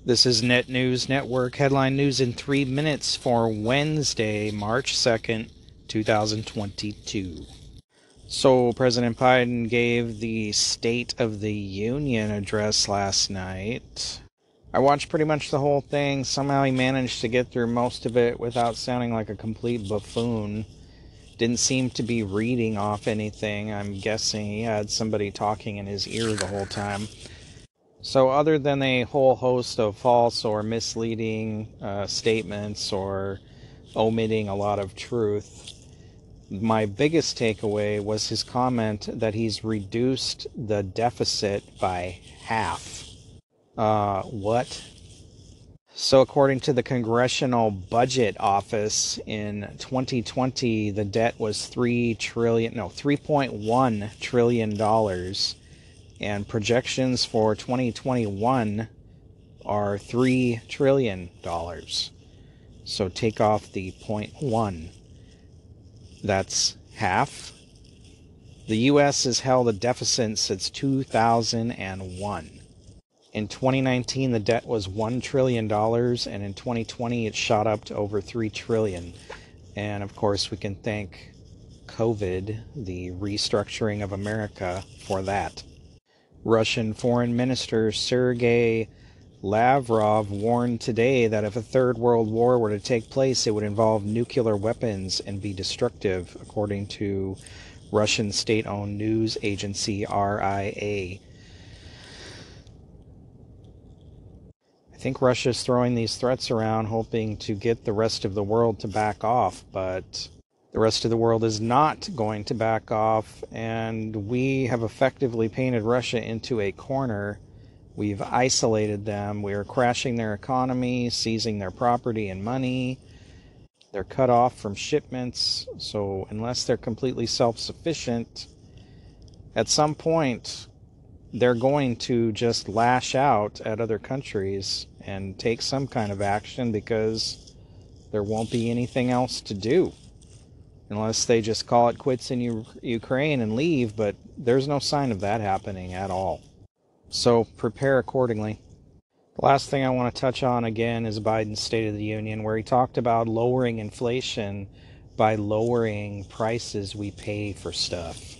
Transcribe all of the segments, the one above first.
This is Net News Network headline news in 3 minutes for Wednesday, March 2nd, 2022. So, President Biden gave the State of the Union address last night. I watched pretty much the whole thing. Somehow he managed to get through most of it without sounding like a complete buffoon. Didn't seem to be reading off anything. I'm guessing he had somebody talking in his ear the whole time. So other than a whole host of false or misleading statements or omitting a lot of truth, my biggest takeaway was his comment that he's reduced the deficit by half. What? So according to the Congressional Budget Office, in 2020, the debt was $3.1 trillion. And projections for 2021 are $3 trillion. So take off the 0.1. That's half. The U.S. has held a deficit since 2001. In 2019, the debt was $1 trillion, and in 2020, it shot up to over $3 trillion. And of course, we can thank COVID, the restructuring of America, for that. Russian Foreign Minister Sergei Lavrov warned today that if a third world war were to take place, it would involve nuclear weapons and be destructive, according to Russian state-owned news agency RIA. I think Russia's throwing these threats around hoping to get the rest of the world to back off, but the rest of the world is not going to back off, and we have effectively painted Russia into a corner. We've isolated them. We are crashing their economy, seizing their property and money. They're cut off from shipments, so unless they're completely self-sufficient, at some point they're going to just lash out at other countries and take some kind of action because there won't be anything else to do. Unless they just call it quits in Ukraine and leave, but there's no sign of that happening at all. So prepare accordingly. The last thing I want to touch on again is Biden's State of the Union, where he talked about lowering inflation by lowering prices we pay for stuff.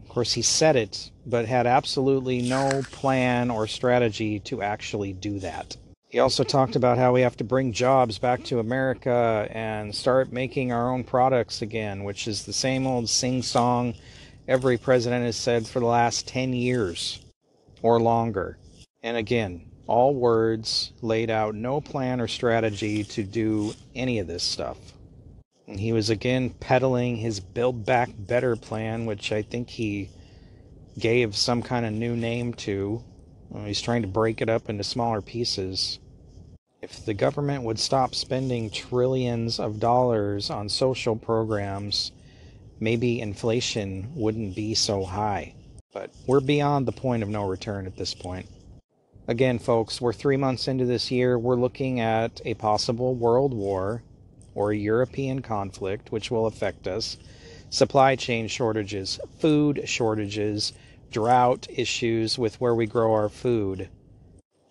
Of course, he said it, but had absolutely no plan or strategy to actually do that. He also talked about how we have to bring jobs back to America and start making our own products again, which is the same old sing-song every president has said for the last 10 years or longer. And again, all words laid out no plan or strategy to do any of this stuff. And he was again peddling his Build Back Better plan, which I think he gave some kind of new name to. He's trying to break it up into smaller pieces. If the government would stop spending trillions of dollars on social programs, maybe inflation wouldn't be so high. But we're beyond the point of no return at this point. Again, folks, we're 3 months into this year. We're looking at a possible world war or a European conflict, which will affect us. Supply chain shortages, food shortages, drought issues with where we grow our food,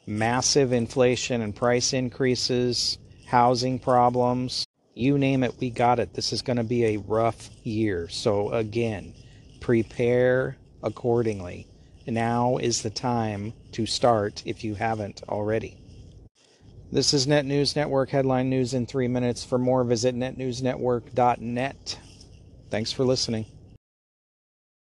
massive inflation and price increases, housing problems, you name it, we got it. This is going to be a rough year. So again, prepare accordingly. Now is the time to start if you haven't already. This is Net News Network headline news in 3 minutes. For more, visit netnewsnetwork.net. Thanks for listening.